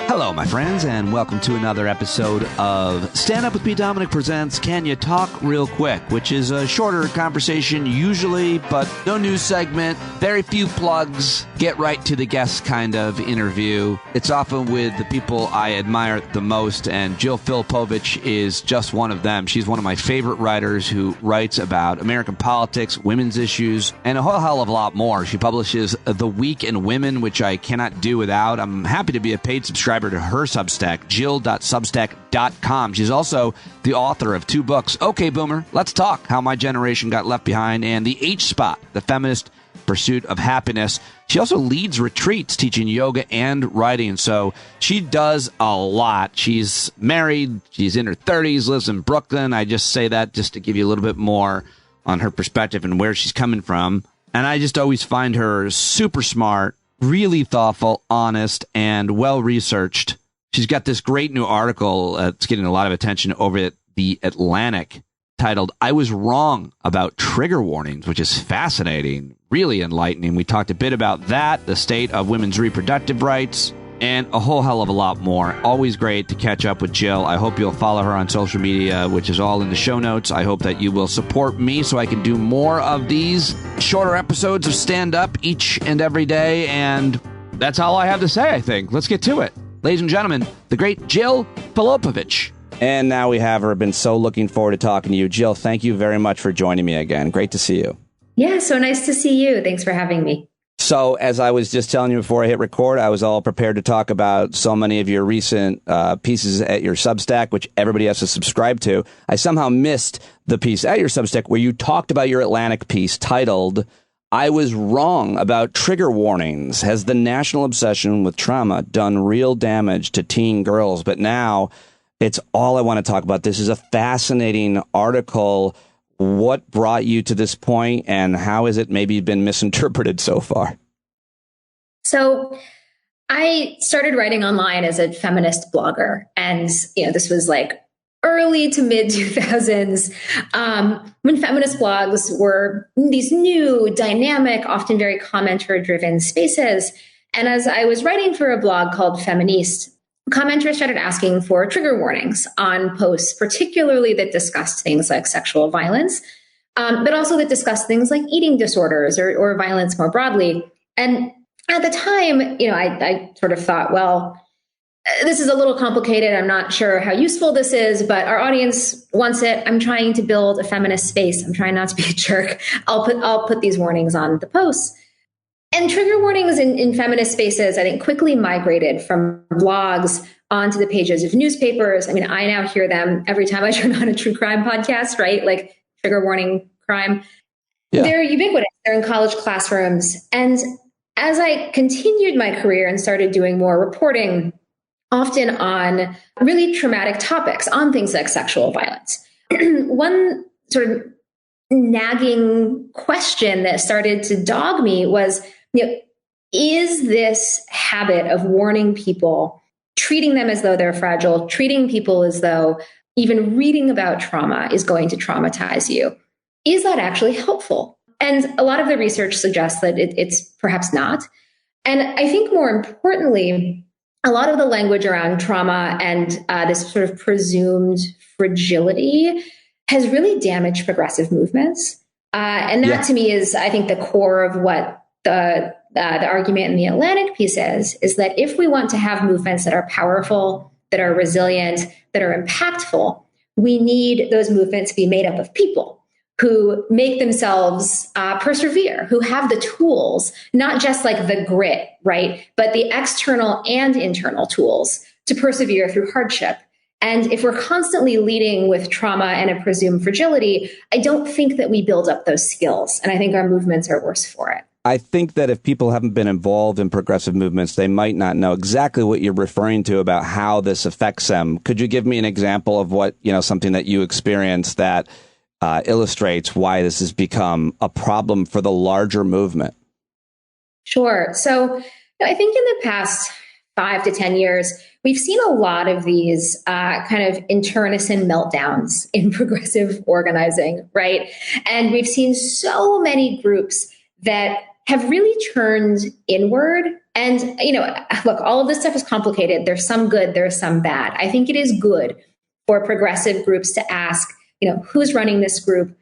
Hello, my friends, and welcome to another episode of Stand Up With Me. Dominic presents Can You Talk Real Quick, which is a shorter conversation usually, but no news segment, very few plugs, get right to the guest kind of interview. It's often with the people I admire the most, and Jill Filipovic is just one of them. She's one of my favorite writers who writes about American politics, women's issues, and a whole hell of a lot more. She publishes The Week in Women, which I cannot do without. I'm happy to be a paid subscriber to her Substack, jill.substack.com. She's also the author of 2 books, Okay Boomer, Let's Talk, How My Generation Got Left Behind, and The H-Spot, The Feminist Pursuit of Happiness. She also leads retreats teaching yoga and writing, so she does a lot. She's married, she's in her 30s, lives in Brooklyn. I just say that just to give you a little bit more on her perspective and where she's coming from. And I just always find her super smart, really thoughtful, honest, and well-researched. She's got this great new article that's getting a lot of attention over at The Atlantic titled, I Was Wrong About Trigger Warnings, which is fascinating, really enlightening. We talked a bit about that, the state of women's reproductive rights, and a whole hell of a lot more. Always great to catch up with Jill. I hope you'll follow her on social media, which is all in the show notes. I hope that you will support me so I can do more of these shorter episodes of Stand Up each and every day. And that's all I have to say, I think. Let's get to it. Ladies and gentlemen, the great Jill Filipovic. And now we have her. Been so looking forward to talking to you. Jill, thank you very much for joining me again. Great to see you. Yeah, so nice to see you. Thanks for having me. So, as I was just telling you before I hit record, I was all prepared to talk about so many of your recent pieces at your Substack, which everybody has to subscribe to. I somehow missed the piece at your Substack where you talked about your Atlantic piece titled, I Was Wrong About Trigger Warnings. Has the national obsession with trauma done real damage to teen girls? But now it's all I want to talk about. This is a fascinating article. What brought you to this point, and how has it maybe been misinterpreted so far? So I started writing online as a feminist blogger. And, this was like early to mid 2000s, when feminist blogs were these new, dynamic, often very commenter driven spaces. And as I was writing for a blog called Feminist, commenters started asking for trigger warnings on posts, particularly that discussed things like sexual violence, but also that discussed things like eating disorders or violence more broadly. And at the time, I sort of thought, well, this is a little complicated. I'm not sure how useful this is, but our audience wants it. I'm trying to build a feminist space. I'm trying not to be a jerk. I'll put these warnings on the posts. And trigger warnings in feminist spaces, I think, quickly migrated from blogs onto the pages of newspapers. I mean, I now hear them every time I turn on a true crime podcast, right? Like trigger warning crime. Yeah. They're ubiquitous. They're in college classrooms. And as I continued my career and started doing more reporting, often on really traumatic topics, on things like sexual violence, one sort of nagging question that started to dog me was, is this habit of warning people, treating them as though they're fragile, treating people as though even reading about trauma is going to traumatize you, is that actually helpful? And a lot of the research suggests that it's perhaps not. And I think more importantly, a lot of the language around trauma and this sort of presumed fragility has really damaged progressive movements. And that to me is, I think, the core of what the argument in the Atlantic piece is that if we want to have movements that are powerful, that are resilient, that are impactful, we need those movements to be made up of people who make themselves persevere, who have the tools, not just like the grit, right, but the external and internal tools to persevere through hardship. And if we're constantly leading with trauma and a presumed fragility, I don't think that we build up those skills. And I think our movements are worse for it. I think that if people haven't been involved in progressive movements, they might not know exactly what you're referring to about how this affects them. Could you give me an example of what, something that you experienced that illustrates why this has become a problem for the larger movement? Sure. So I think in the past 5 to 10 years, we've seen a lot of these kind of internecine meltdowns in progressive organizing, right? And we've seen so many groups that have really turned inward And, look, all of this stuff is complicated. There's some good, there's some bad. I think it is good for progressive groups to ask, who's running this group?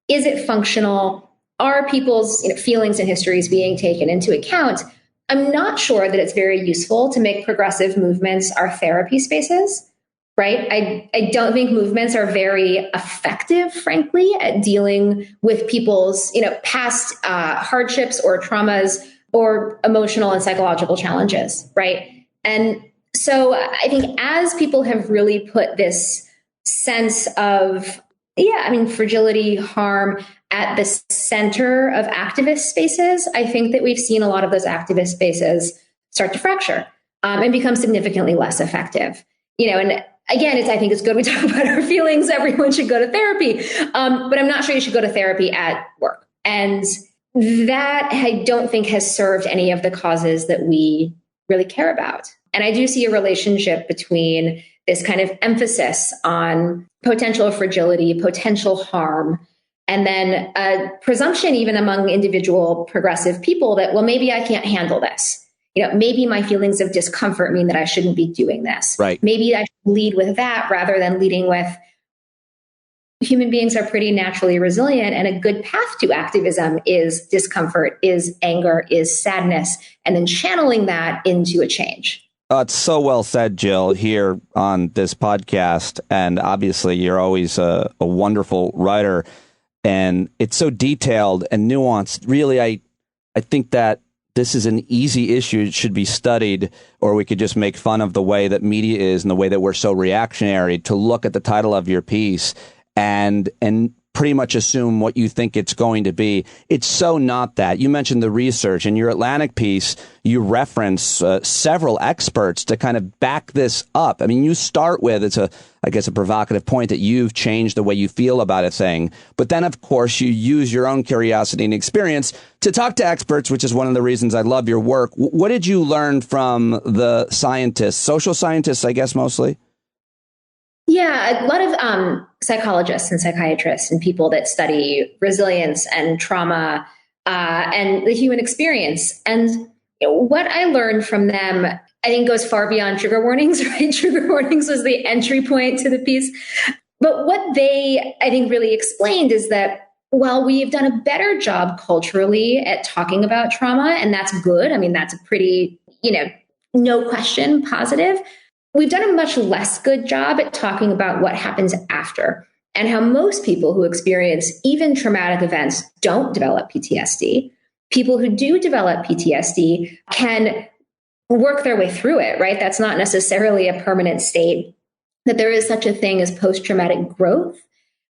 Is it functional? Are people's feelings and histories being taken into account? I'm not sure that it's very useful to make progressive movements our therapy spaces, right? I don't think movements are very effective, frankly, at dealing with people's, past hardships or traumas or emotional and psychological challenges, right? And so I think as people have really put this sense of, fragility, harm at the center of activist spaces, I think that we've seen a lot of those activist spaces start to fracture and become significantly less effective. And again, I think it's good we talk about our feelings. Everyone should go to therapy, but I'm not sure you should go to therapy at work. And that I don't think has served any of the causes that we really care about. And I do see a relationship between this kind of emphasis on potential fragility, potential harm, and then a presumption even among individual progressive people that, well, maybe I can't handle this. Maybe my feelings of discomfort mean that I shouldn't be doing this. Right. Maybe I should lead with that rather than leading with human beings are pretty naturally resilient, and a good path to activism is discomfort, is anger, is sadness, and then channeling that into a change. It's so well said, Jill, here on this podcast. And obviously, you're always a wonderful writer. And it's so detailed and nuanced. Really, I think that this is an easy issue. It should be studied, or we could just make fun of the way that media is and the way that we're so reactionary to look at the title of your piece and pretty much assume what you think it's going to be. It's so not that. You mentioned the research. In your Atlantic piece, you reference several experts to kind of back this up. I mean, you start with, it's a provocative point that you've changed the way you feel about a thing. But then, of course, you use your own curiosity and experience to talk to experts, which is one of the reasons I love your work. What did you learn from the scientists, social scientists, I guess, mostly? Yeah, a lot of psychologists and psychiatrists and people that study resilience and trauma and the human experience. And what I learned from them, I think, goes far beyond trigger warnings, right? Trigger warnings was the entry point to the piece. But what they, I think, really explained is that while we've done a better job culturally at talking about trauma, and that's good, I mean, that's a pretty, no question positive, we've done a much less good job at talking about what happens after and how most people who experience even traumatic events don't develop PTSD. People who do develop PTSD can work their way through it, right? That's not necessarily a permanent state, that there is such a thing as post-traumatic growth,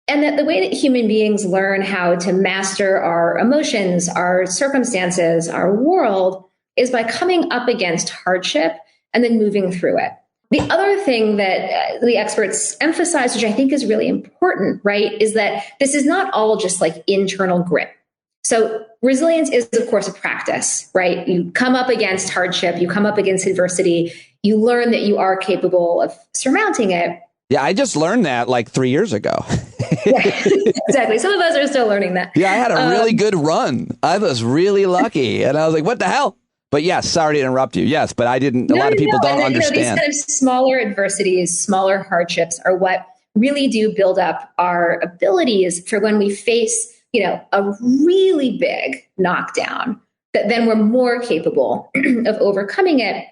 and that the way that human beings learn how to master our emotions, our circumstances, our world is by coming up against hardship and then moving through it. The other thing that the experts emphasize, which I think is really important, right, is that this is not all just like internal grit. So resilience is, of course, a practice, right? You come up against hardship, you come up against adversity, you learn that you are capable of surmounting it. Yeah, I just learned that like 3 years ago. Yeah, exactly. Some of us are still learning that. Yeah, I had a really good run. I was really lucky. And I was like, what the hell? But yes, sorry to interrupt you. Yes, but I didn't. A lot of people don't understand. These kind of smaller adversities, smaller hardships are what really do build up our abilities for when we face, a really big knockdown, that then we're more capable of overcoming it.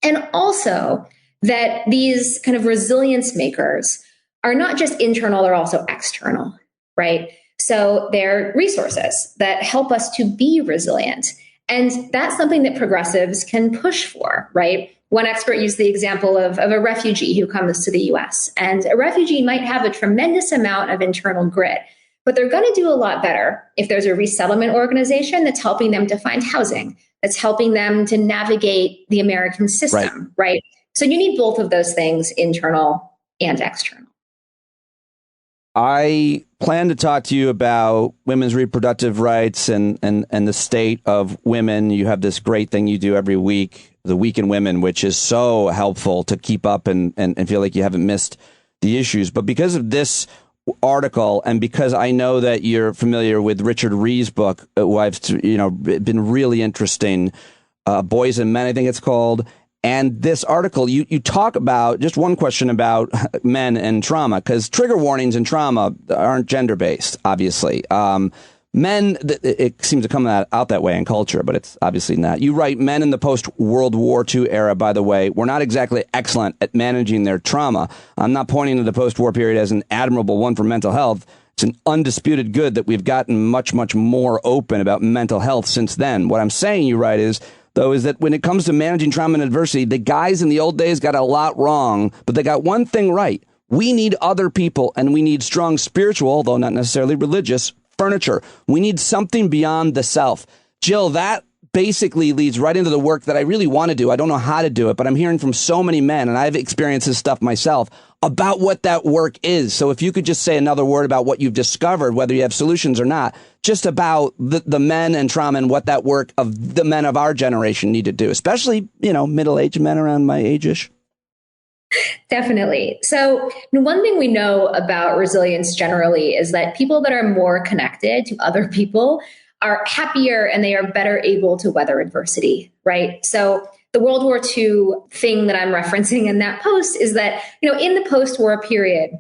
And also that these kind of resilience makers are not just internal, they're also external, right? So they're resources that help us to be resilient. And that's something that progressives can push for, right? One expert used the example of a refugee who comes to the US. And a refugee might have a tremendous amount of internal grit, but they're going to do a lot better if there's a resettlement organization that's helping them to find housing, that's helping them to navigate the American system, right? So you need both of those things, internal and external. I plan to talk to you about women's reproductive rights and the state of women. You have this great thing you do every week, the Week in Women, which is so helpful to keep up and feel like you haven't missed the issues. But because of this article, and because I know that you're familiar with Richard Ree's book, who I've been really interesting, Boys and Men, I think it's called. And this article, you talk about just one question about men and trauma, because trigger warnings and trauma aren't gender-based, obviously. Men, it seems to come out that way in culture, but it's obviously not. You write, men in the post-World War II era, by the way, were not exactly excellent at managing their trauma. I'm not pointing to the post-war period as an admirable one for mental health. It's an undisputed good that we've gotten much, much more open about mental health since then. What I'm saying, you write, is that when it comes to managing trauma and adversity, the guys in the old days got a lot wrong, but they got one thing right. We need other people, and we need strong spiritual, although not necessarily religious, furniture. We need something beyond the self. Jill, that basically leads right into the work that I really want to do. I don't know how to do it, but I'm hearing from so many men, and I've experienced this stuff myself, about what that work is. So if you could just say another word about what you've discovered, whether you have solutions or not, just about the men and trauma and what that work of the men of our generation need to do, especially, middle-aged men around my age-ish. Definitely. So one thing we know about resilience generally is that people that are more connected to other people are happier and they are better able to weather adversity, right? So the World War II thing that I'm referencing in that post is that, in the post-war period,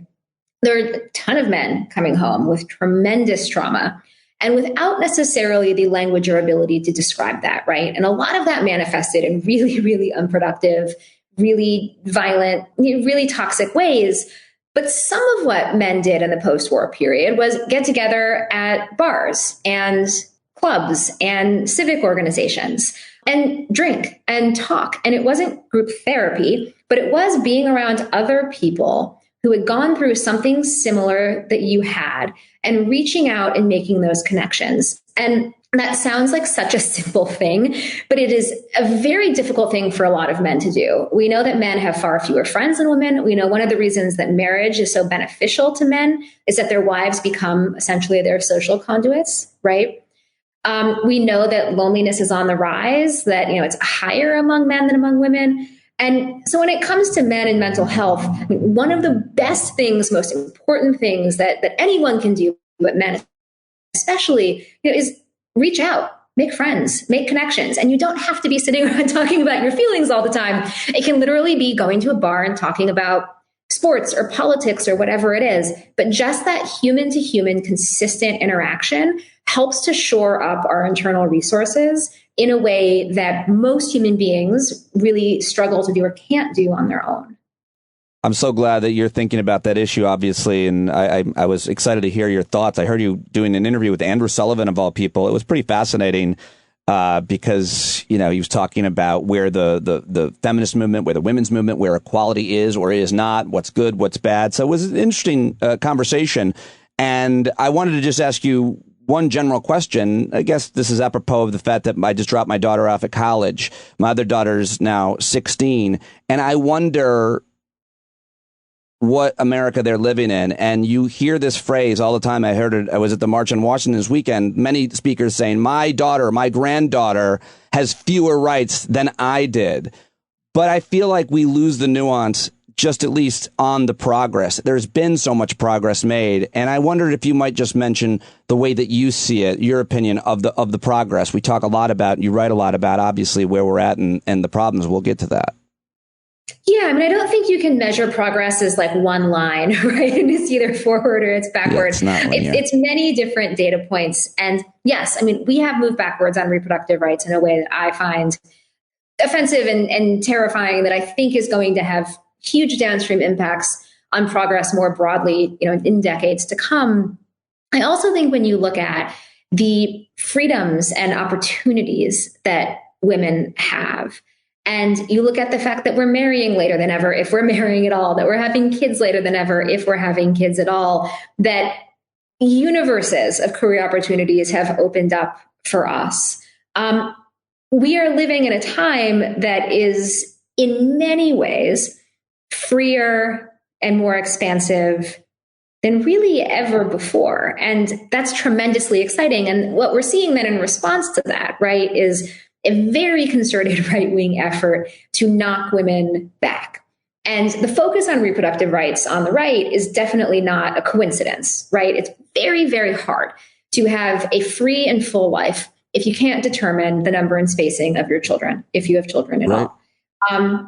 there are a ton of men coming home with tremendous trauma and without necessarily the language or ability to describe that, right? And a lot of that manifested in really, really unproductive, really violent, really toxic ways. But some of what men did in the post-war period was get together at bars and clubs and civic organizations and drink and talk. And it wasn't group therapy, but it was being around other people who had gone through something similar that you had and reaching out and making those connections. And that sounds like such a simple thing, but it is a very difficult thing for a lot of men to do. We know that men have far fewer friends than women. We know one of the reasons that marriage is so beneficial to men is that their wives become essentially their social conduits, right? We know that loneliness is on the rise, that it's higher among men than among women. And so when it comes to men and mental health, one of the best things, most important things that anyone can do, but men especially, is reach out, make friends, make connections. And you don't have to be sitting around talking about your feelings all the time. It can literally be going to a bar and talking about sports or politics or whatever it is. But just that human to human consistent interaction helps to shore up our internal resources in a way that most human beings really struggle to do or can't do on their own. I'm so glad that you're thinking about that issue, obviously, and I was excited to hear your thoughts. I heard you doing an interview with Andrew Sullivan, of all people. It was pretty fascinating because, he was talking about where the feminist movement, where the women's movement, where equality is or is not, what's good, what's bad. So it was an interesting conversation. And I wanted to just ask you one general question. I guess this is apropos of the fact that I just dropped my daughter off at college. My other daughter's now 16. And I wonder what America they're living in. And you hear this phrase all the time. I heard it. I was at the March on Washington this weekend. Many speakers saying, my daughter, my granddaughter has fewer rights than I did. But I feel like we lose the nuance, just at least on the progress. There's been so much progress made. And I wondered if you might just mention the way that you see it, your opinion of the progress. We talk a lot about, you write a lot about, obviously, where we're at and the problems. We'll get to that. Yeah, I don't think you can measure progress as like one line, right? And it's either forward or it's backward. Yeah, it's many different data points. And yes, we have moved backwards on reproductive rights in a way that I find offensive and terrifying, that I think is going to have huge downstream impacts on progress more broadly, in decades to come. I also think when you look at the freedoms and opportunities that women have, and you look at the fact that we're marrying later than ever, if we're marrying at all, that we're having kids later than ever, if we're having kids at all, that universes of career opportunities have opened up for us. We are living in a time that is in many ways freer and more expansive than really ever before. And that's tremendously exciting. And what we're seeing then in response to that, right, is a very concerted right-wing effort to knock women back. And the focus on reproductive rights on the right is definitely not a coincidence, right? It's very, very hard to have a free and full life if you can't determine the number and spacing of your children, if you have children at all.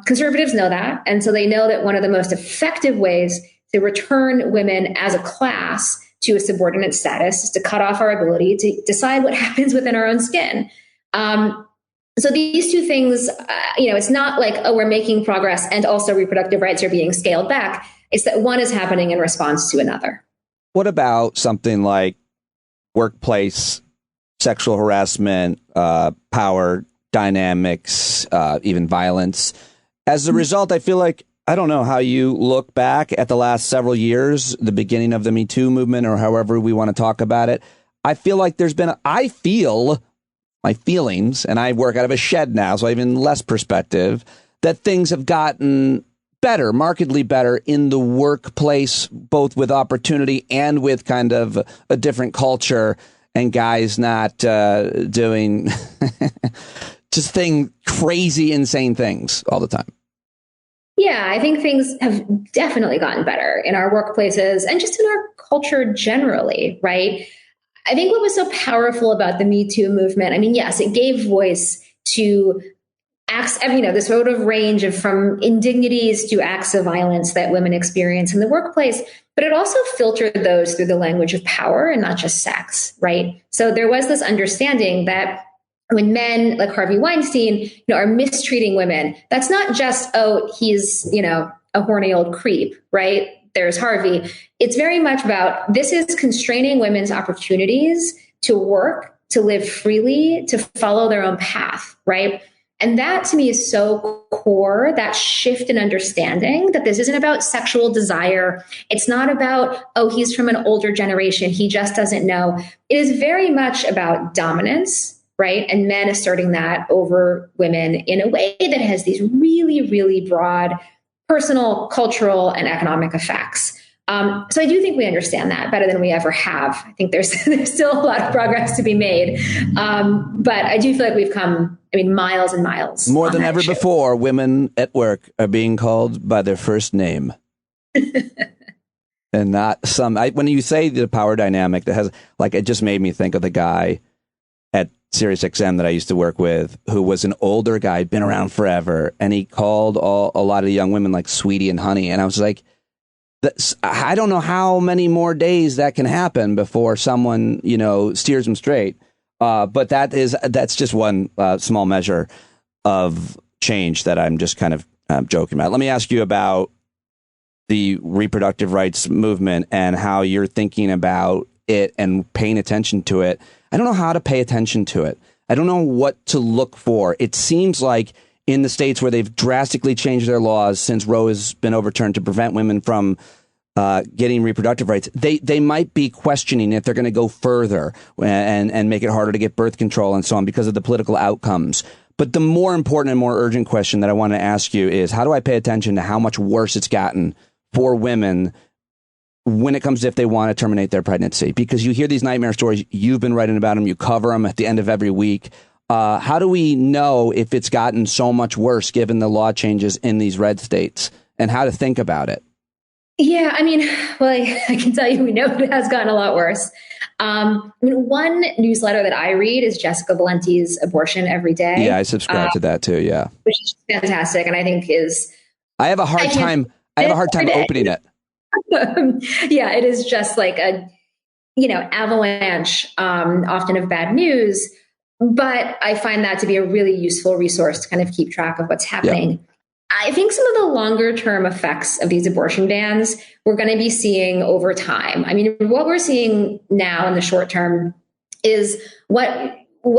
Conservatives know that. And so they know that one of the most effective ways to return women as a class to a subordinate status is to cut off our ability to decide what happens within our own skin. So these two things, it's not like, oh, we're making progress and also reproductive rights are being scaled back. It's that one is happening in response to another. What about something like workplace sexual harassment, power dynamics, even violence? As a result, I feel like, I don't know how you look back at the last several years, the beginning of the Me Too movement, or however we want to talk about it. I feel like there's been, I feel my feelings, and I work out of a shed now, so I have even less perspective, that things have gotten better, markedly better in the workplace, both with opportunity and with kind of a different culture, and guys not doing just crazy, insane things all the time. Yeah, I think things have definitely gotten better in our workplaces and just in our culture generally, right? I think what was so powerful about the Me Too movement, I mean, yes, it gave voice to acts, this sort of range of from indignities to acts of violence that women experience in the workplace, but it also filtered those through the language of power and not just sex, right? So there was this understanding that when men like Harvey Weinstein, are mistreating women, that's not just, oh, he's, a horny old creep, right? There's Harvey. It's very much about, this is constraining women's opportunities to work, to live freely, to follow their own path, right? And that to me is so core, that shift in understanding that this isn't about sexual desire. It's not about, oh, he's from an older generation, he just doesn't know. It is very much about dominance, right? And men asserting that over women in a way that has these really, really broad personal, cultural, and economic effects. So I do think we understand that better than we ever have. I think there's still a lot of progress to be made. But I do feel like we've come, miles and miles. More than ever before, women at work are being called by their first name. And not some, when you say the power dynamic, that has, it just made me think of the guy at SiriusXM that I used to work with, who was an older guy, been around forever. And he called a lot of the young women like sweetie and honey. And I was like, I don't know how many more days that can happen before someone, steers them straight. But that's just one small measure of change that I'm just kind of joking about. Let me ask you about the reproductive rights movement and how you're thinking about it and paying attention to it. I don't know how to pay attention to it. I don't know what to look for. It seems like in the states where they've drastically changed their laws since Roe has been overturned to prevent women from getting reproductive rights, they might be questioning if they're going to go further and make it harder to get birth control and so on because of the political outcomes. But the more important and more urgent question that I want to ask you is, how do I pay attention to how much worse it's gotten for women when it comes to if they want to terminate their pregnancy? Because you hear these nightmare stories, you've been writing about them, you cover them at the end of every week. How do we know if it's gotten so much worse given the law changes in these red states and how to think about it? Yeah, I can tell you we know it has gotten a lot worse. One newsletter that I read is Jessica Valenti's Abortion Every Day. Yeah, I subscribe to that too, yeah. Which is fantastic, and I think is... I have a hard time opening it. Yeah, it is just like a, avalanche, often of bad news. But I find that to be a really useful resource to kind of keep track of what's happening. Yep. I think some of the longer term effects of these abortion bans we're going to be seeing over time. What we're seeing now in the short term is what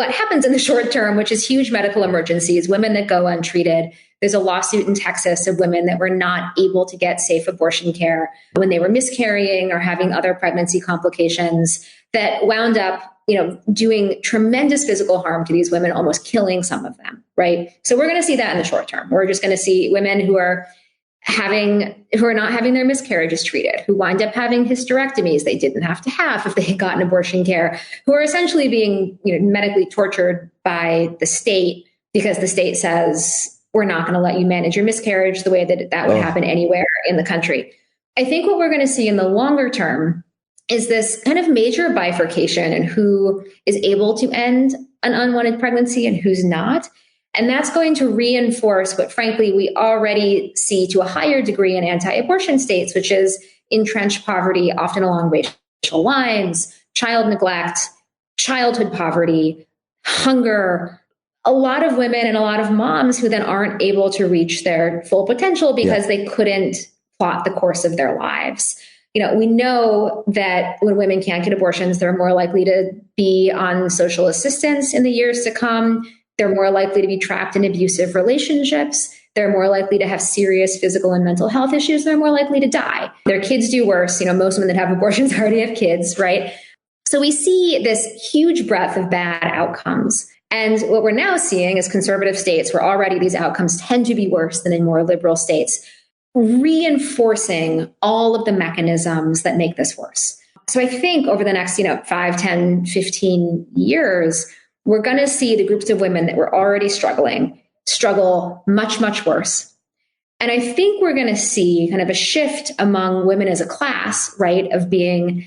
happens in the short term, which is huge medical emergencies, women that go untreated. There's a lawsuit in Texas of women that were not able to get safe abortion care when they were miscarrying or having other pregnancy complications that wound up, doing tremendous physical harm to these women, almost killing some of them, right? So we're going to see that in the short term. We're just going to see women who are not having their miscarriages treated, who wind up having hysterectomies they didn't have to have if they had gotten abortion care, who are essentially being, medically tortured by the state because the state says, we're not going to let you manage your miscarriage the way that would happen anywhere in the country. I think what we're going to see in the longer term is this kind of major bifurcation in who is able to end an unwanted pregnancy and who's not. And that's going to reinforce what, frankly, we already see to a higher degree in anti-abortion states, which is entrenched poverty, often along racial lines, child neglect, childhood poverty, hunger. A lot of women and a lot of moms who then aren't able to reach their full potential because they couldn't plot the course of their lives. We know that when women can't get abortions, they're more likely to be on social assistance in the years to come. They're more likely to be trapped in abusive relationships. They're more likely to have serious physical and mental health issues. They're more likely to die. Their kids do worse. Most women that have abortions already have kids, right? So we see this huge breadth of bad outcomes. And what we're now seeing is conservative states where already these outcomes tend to be worse than in more liberal states, reinforcing all of the mechanisms that make this worse. So I think over the next, 5, 10, 15 years, we're going to see the groups of women that were already struggling struggle much, much worse. And I think we're going to see kind of a shift among women as a class, right, of being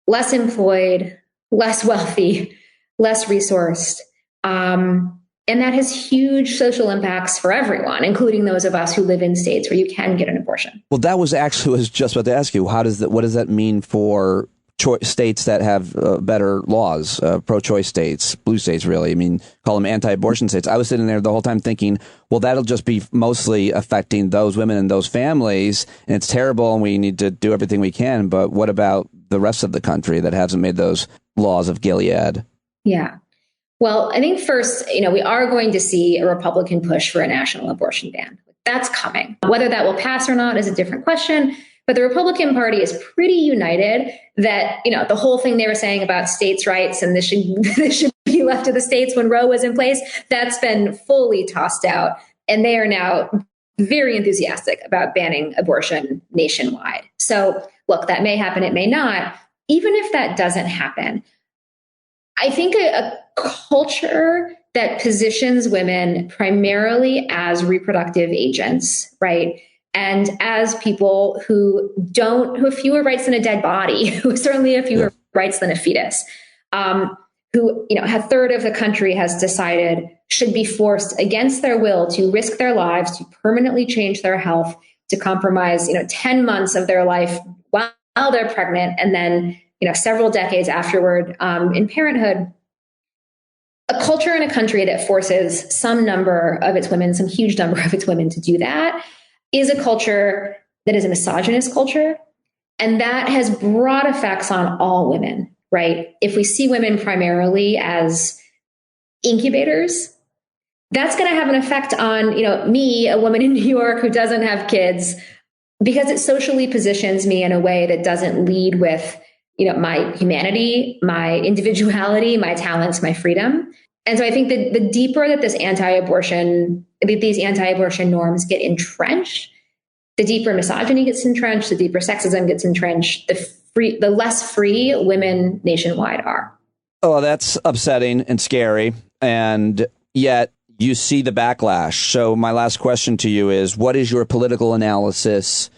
less employed, less wealthy, less resourced. And that has huge social impacts for everyone, including those of us who live in states where you can get an abortion. Well, that was actually what I was just about to ask you. What does that mean for states that have better laws, pro-choice states, blue states, really? I mean, call them anti-abortion states. I was sitting there the whole time thinking, well, that'll just be mostly affecting those women and those families. And it's terrible and we need to do everything we can. But what about the rest of the country that hasn't made those laws of Gilead? Yeah. Well, I think first, we are going to see a Republican push for a national abortion ban. That's coming. Whether that will pass or not is a different question. But the Republican Party is pretty united that, the whole thing they were saying about states' rights and this should be left to the states when Roe was in place, that's been fully tossed out. And they are now very enthusiastic about banning abortion nationwide. So look, that may happen, it may not. Even if that doesn't happen, I think a culture that positions women primarily as reproductive agents, right? And as people who have fewer rights than a dead body, who certainly have fewer rights than a fetus, who, a third of the country has decided should be forced against their will to risk their lives, to permanently change their health, to compromise, 10 months of their life while they're pregnant, and then, several decades afterward in parenthood. A culture in a country that forces some number of its women, some huge number of its women to do that is a culture that is a misogynist culture. And that has broad effects on all women, right? If we see women primarily as incubators, that's going to have an effect on, me, a woman in New York who doesn't have kids, because it socially positions me in a way that doesn't lead with, my humanity, my individuality, my talents, my freedom. And so I think that the deeper that these anti-abortion norms get entrenched, the deeper misogyny gets entrenched, the deeper sexism gets entrenched, the less free women nationwide are. Oh, that's upsetting and scary. And yet you see the backlash. So my last question to you is, what is your political analysis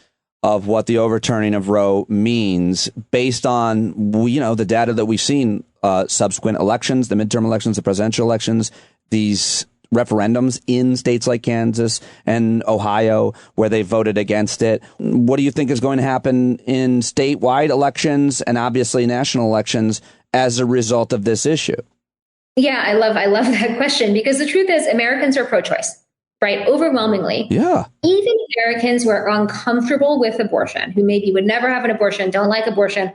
of what the overturning of Roe means based on, the data that we've seen, subsequent elections, the midterm elections, the presidential elections, these referendums in states like Kansas and Ohio where they voted against it? What do you think is going to happen in statewide elections and obviously national elections as a result of this issue? Yeah, I love that question, because the truth is Americans are pro-choice. Right? Overwhelmingly. Yeah. Even Americans who are uncomfortable with abortion, who maybe would never have an abortion, don't like abortion,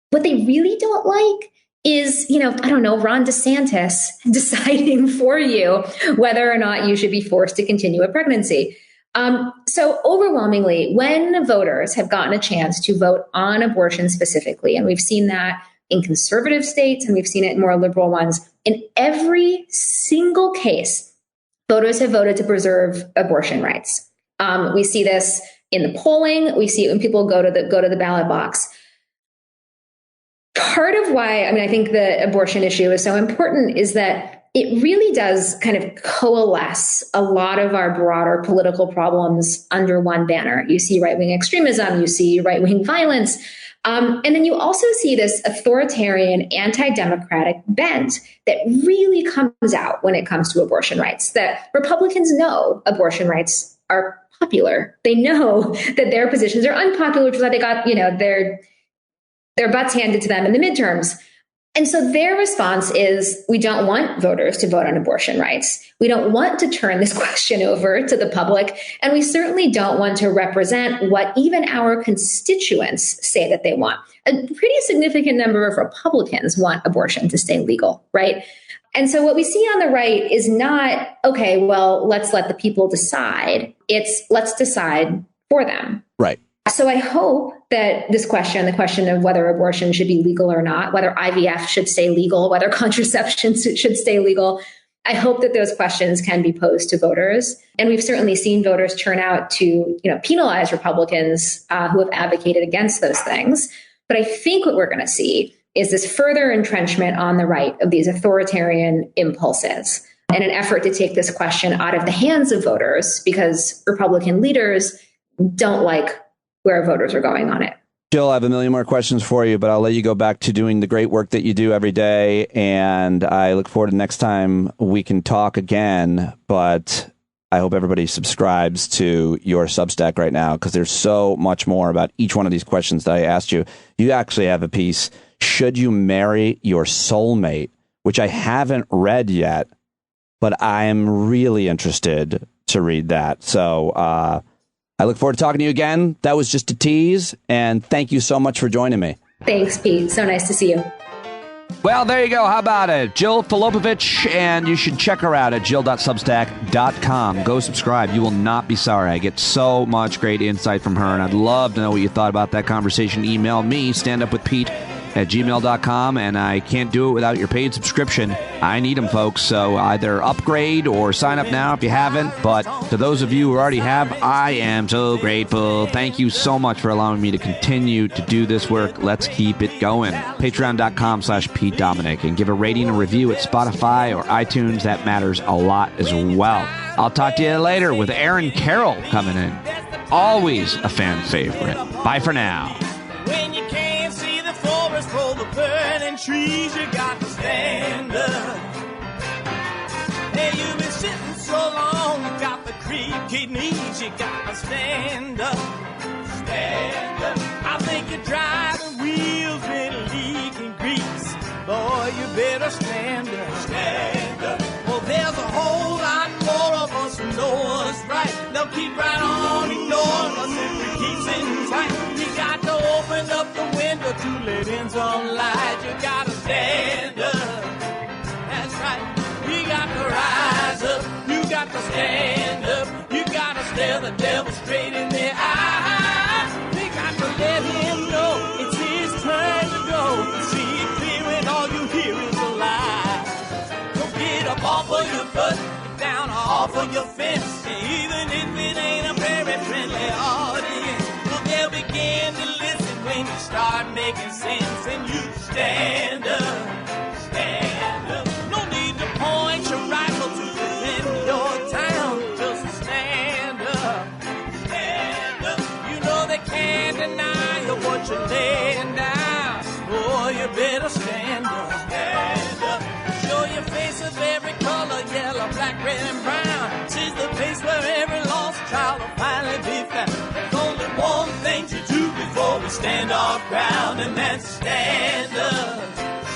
what they really don't like is, Ron DeSantis deciding for you whether or not you should be forced to continue a pregnancy. So overwhelmingly, when voters have gotten a chance to vote on abortion specifically, and we've seen that in conservative states and we've seen it in more liberal ones, in every single case, voters have voted to preserve abortion rights. We see this in the polling. We see it when people go to the ballot box. Part of why, I think the abortion issue is so important is that it really does kind of coalesce a lot of our broader political problems under one banner. You see right-wing extremism, you see right-wing violence, and then you also see this authoritarian, anti-democratic bent that really comes out when it comes to abortion rights, that Republicans know abortion rights are popular. They know that their positions are unpopular, which is why they got, their butts handed to them in the midterms. And so their response is, we don't want voters to vote on abortion rights. We don't want to turn this question over to the public. And we certainly don't want to represent what even our constituents say that they want. A pretty significant number of Republicans want abortion to stay legal, right? And so what we see on the right is not, okay, well, let's let the people decide. It's let's decide for them. Right. So I hope that this question, the question of whether abortion should be legal or not, whether IVF should stay legal, whether contraception should stay legal, I hope that those questions can be posed to voters. And we've certainly seen voters turn out to, penalize Republicans who have advocated against those things. But I think what we're going to see is this further entrenchment on the right of these authoritarian impulses in an effort to take this question out of the hands of voters, because Republican leaders don't like where voters are going on it. Jill, I have a million more questions for you, but I'll let you go back to doing the great work that you do every day. And I look forward to next time we can talk again. But I hope everybody subscribes to your Substack right now, because there's so much more about each one of these questions that I asked you. You actually have a piece, Should You Marry Your Soulmate?, which I haven't read yet, but I'm really interested to read that. So, I look forward to talking to you again. That was just a tease, and thank you so much for joining me. Thanks, Pete. So nice to see you. Well, there you go. How about it? Jill Filipovic, and you should check her out at jill.substack.com. Go subscribe. You will not be sorry. I get so much great insight from her, and I'd love to know what you thought about that conversation. Email me, standupwithpete@gmail.com, and I can't do it without your paid subscription. I need them, folks, so either upgrade or sign up now if you haven't. But to those of you who already have, I am so grateful. Thank you so much for allowing me to continue to do this work. Let's keep it going. Patreon.com/Pete Dominic, and give a rating and review at Spotify or iTunes. That matters a lot as well. I'll talk to you later with Aaron Carroll coming in. Always a fan favorite. Bye for now. When you can't see the forest for the burning trees, you got to stand up. Hey, you've been sitting so long, you got the creaky knees, you got to stand up. Stand up. I think you're driving wheels with leaking grease. Boy, you better stand up. Stand up. Well, there's a whole lot more of us who know us right. They'll keep right on ignoring us if we keep sitting tight. You got to open up the window to let in some light. You got to stand up. That's right. We got to rise up. You got to stand up. You got to stare the devil straight in the eye. We got to let him know it's his turn to go. See it clear when all you hear is a lie. Don't get up off of your butt, get down off of your fence. Even if it ain't a very friendly audience, well, they'll begin to listen when you start making sense. And you stand up, stand up. No need to point your rifle to defend your town. Just stand up, stand up. You know they can't deny you what you're laying down. Boy, you better stand up, stand up. Show your face of every color, yellow, black, red, and brown. She's the place where every lost child will finally be found. There's only one thing to do before we stand our ground, and that's stand up,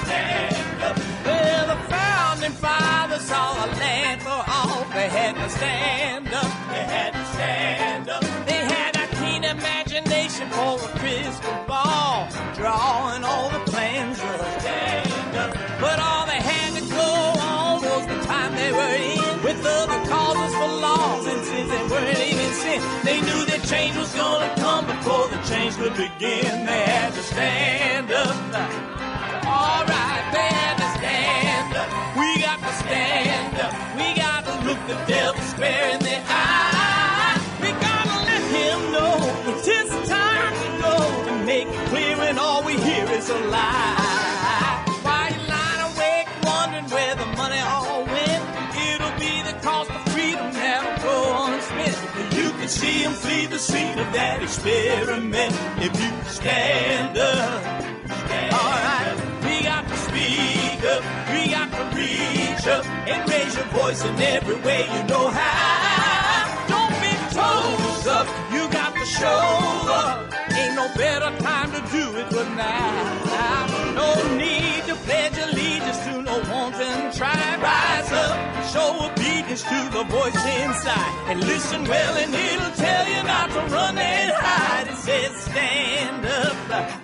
stand up. Well, the founding fathers saw a land for all. They had to stand up, they had to stand up. They had a keen imagination for a crystal ball, drawing all the plans of stand up. But all they had to go on was the time they were in, with other causes for laws, and since they weren't even sin, they knew that change was gonna come before the change could begin. They had to stand up. All right, they had to stand up. We got to stand up. We got to look the devil square in the eye. We gotta let him know it's his time to go, and make it clear when all we hear is a lie. Why you lying awake wondering where the money all went? see them flee the scene of that experiment. If you stand up, all right, we got to speak up, we got to reach up and raise your voice in every way you know how. Don't be toes up, you got to show up. Ain't no better time to do it but now. No need to pledge allegiance to no wanton tribe. Rise up, show obedience to the voice inside, and listen well and it'll tell you not to run and hide. It says stand up,